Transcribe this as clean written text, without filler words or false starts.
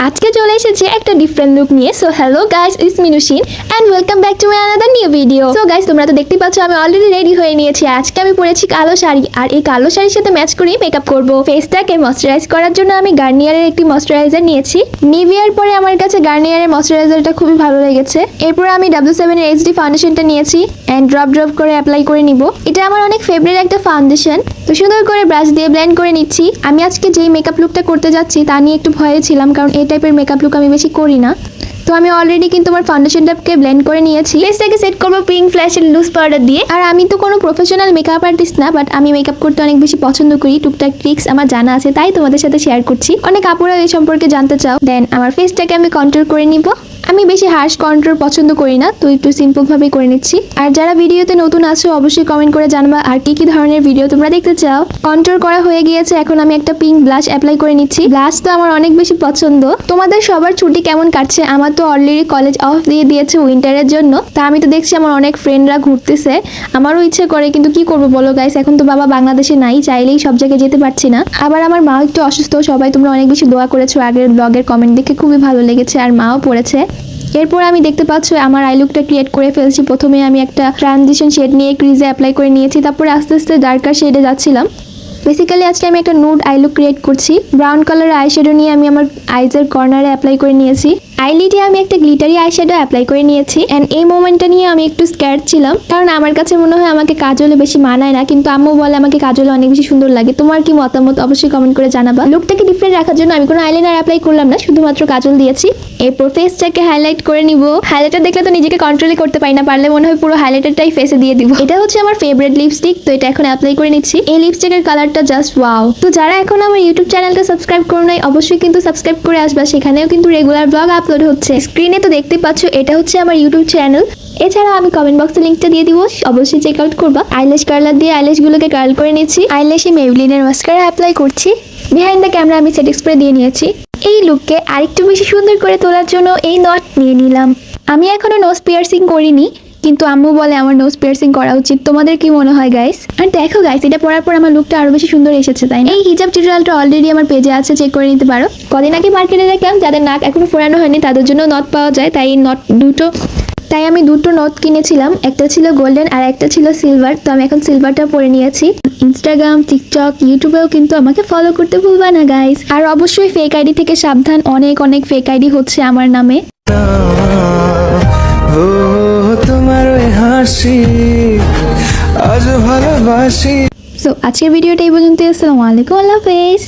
আজকে চলে এসেছে একটা ডিফারেন্ট লুক নিয়ে। সো হ্যালো গাইস, ইটস মিনুশিন and welcome back to my another new video. So guys, তোমরা তো দেখতেই পাচ্ছ আমি অলরেডি রেডি হয়ে নিয়েছি। আজকে আমি পরেছি কালো শাড়ি, আর এই কালো শাড়ির সাথে ম্যাচ করেই মেকআপ করব। ফেসটাকে ময়শ্চারাইজ করার জন্য আমি গার্নিয়ারের একটি ময়শ্চারাইজার নিয়েছি। নিভিয়ার পরে আমার কাছে গার্নিয়ারের ময়শ্চারাইজারটা খুবই ভালো লেগেছে। এরপর আমি W7 এর HD ফাউন্ডেশনটা নিয়েছি এন্ড ড্রপ করে অ্যাপ্লাই করে নিব। এটা আমার অনেক ফেভারিট একটা ফাউন্ডেশন। তো সুন্দর করে ব্রাশ দিয়ে ব্লেন্ড করে নিচ্ছি। আমি আজকে যেই মেকআপ লুকটা করতে যাচ্ছি তা নিয়ে একটু ভয়ে ছিলাম, কারণ এই টাইপের মেকআপ লুক আমি বেশি করি না। তো আমি অলরেডি কিন্তু আমার ফাউন্ডেশনটাকে ব্লেন্ড করে নিয়েছি। ফেসটাকে সেট করবো পিঙ্ক ফ্ল্যাশের লুজ পাউডার দিয়ে। আর আমি তো কোনো প্রফেশনাল মেকআপ আর্টিস্ট না, বাট আমি মেকআপ করতে অনেক বেশি পছন্দ করি। টুকটাক ট্রিক্স আমার জানা আছে, তাই তোমাদের সাথে শেয়ার করছি। অনেক আপুরা এই সম্পর্কে জানতে চাও। দেন আমার ফেসটাকে আমি কন্ট্রোল করে নিব। আমি বেশি হার্শ কন্ট্রোল পছন্দ করি না, তো একটু সিম্পল ভাবে করে নিচ্ছি। আর যারা ভিডিওতে নতুন আছো অবশ্যই কমেন্ট করে জানবা আর কি ধরনের ভিডিও তোমরা দেখতে চাও। কন্ট্রোল করা হয়ে গিয়েছে, এখন আমি একটা পিঙ্ক ব্লাশ অ্যাপ্লাই করে নিচ্ছি। ব্লাশ তো আমার অনেক বেশি পছন্দ। তোমাদের সবার ছুটি কেমন কাটছে? আমার তো অলরেডি কলেজ অফ দিয়ে দিয়েছে উইন্টারের জন্য। তা আমি তো দেখছি আমার অনেক ফ্রেন্ডরা ঘুরতেছে, আমারও ইচ্ছে করে, কিন্তু কি করবো বলো গাইস, এখন তো বাবা বাংলাদেশে নাই, চাইলেই সব জায়গায় যেতে পারছি না। আবার আমার মাও একটু অসুস্থ। সবাই তোমরা অনেক বেশি দোয়া করেছো আগের ব্লগের কমেন্ট দেখে, খুবই ভালো লেগেছে, আর মাও পড়েছে। এরপর আমি দেখতে পাচ্ছ আমার আই লুকটা ক্রিয়েট করে ফেলছি। প্রথমে আমি একটা ট্রানজিশন শেড নিয়ে ক্রিজে অ্যাপ্লাই করে নিয়েছি, তারপরে আস্তে আস্তে ডার্কার শেডে যাচ্ছিলাম। বেসিক্যালি আজকে আমি একটা নুড আই লুক ক্রিয়েট করছি। ব্রাউন কালারের আই শ্যাডো নিয়ে আমি আমার আইজের কর্নারে অ্যাপ্লাই করে নিয়েছি। আইলিডে আমি একটা গ্লিটারি আই শ্যাডো অ্যাপ্লাই করে নিয়েছি। অ্যান্ড এই মোমেন্টটা নিয়ে আমি একটু স্ক্যার্ড ছিলাম, কারণ আমার কাছে মনে হয় আমাকে কাজলে বেশি মানায় না, কিন্তু আম্মু বলে আমাকে কাজলে অনেক বেশি সুন্দর লাগে। তোমার কি মতামত অবশ্যই কমেন্ট করে জানাবা। লুকটাকে ডিফারেন্ট রাখার জন্য আমি কোনো আইলাইনার অ্যাপ্লাই করলাম না, শুধুমাত্র কাজল দিয়েছি। এরপর ফেসটাকে হাইলাইট করে নিব। হাইলাইটার দেখলে তো নিজেকে কন্ট্রোলই করতে পারি না, পারলে মনে হয় পুরো হাইলাইটারটাই ফেসে দিয়ে দিব। এটা হচ্ছে আমার ফেভারিট লিপস্টিক, তো এটা এখন অ্যাপ্লাই করে নিচ্ছি। এই লিপস্টিকের কালারটা জাস্ট ওয়াও। তো যারা এখন আমার ইউটিউব চ্যানেলটা সাবস্ক্রাইব করো নাই অবশ্যই কিন্তু সাবস্ক্রাইব করে আসবা, সেখানেও কিন্তু রেগুলার ব্লগ আপলোড হচ্ছে। স্ক্রিনে তো দেখতে পাচ্ছ এটা হচ্ছে আমার ইউটিউব চ্যানেল। এছাড়া আমি কমেন্ট বক্সে লিঙ্কটা দিয়ে দিব, অবশ্যই চেক আউট করবা। আইল্যাশ কার্লার দিয়ে আইল্যাশ গুলোকে কার্ল করে নিচ্ছি। আইল্যাশে মেবলিনের মাস্কারা অ্যাপ্লাই করছি। বিহাইন্ড দ্য ক্যামেরা আমি সেট স্প্রে দিয়ে নিয়েছি। এই লুককে আরেকটু বেশি সুন্দর করে তোলার জন্য এই নট নিয়ে নিলাম। আমি এখনো নোজ পিয়ার্সিং করিনি, কিন্তু আম্মু বলে আমার নোজ পিয়ার্সিং করা উচিত। তোমাদের কি মনে হয় গাইস? আর দেখো গাইস, এটা পরার পর আমার লুকটা আরো বেশি সুন্দর এসেছে, তাই না? এই হিজাব টিউটোরিয়ালটা অলরেডি আমার পেজে আছে, চেক করে নিতে পারো। কদিন আগে মার্কেটে দেখলাম যাদের নাক এখনো ফোরানো হয়নি তাদের জন্য নট পাওয়া যায়, তাই আমি দুটো নট কিনেছিলাম। একটা ছিল গোল্ডেন আর একটা ছিল সিলভার। তো আমি এখন সিলভারটা পরে নিয়েছি। ইনস্টাগ্রাম, টিকটক, ইউটিউবেও কিন্তু আমাকে ফলো করতে ভুলবা না গাইস। আর অবশ্যই ফেক আইডি থেকে সাবধান, অনেক ফেক আইডি হচ্ছে আমার নামে। তোমার হাসি আজ ভালোবাসি। সো আজকের ভিডিওটা এই পর্যন্ত। আসসালামু আলাইকুম, আল্লাহ হাফেজ।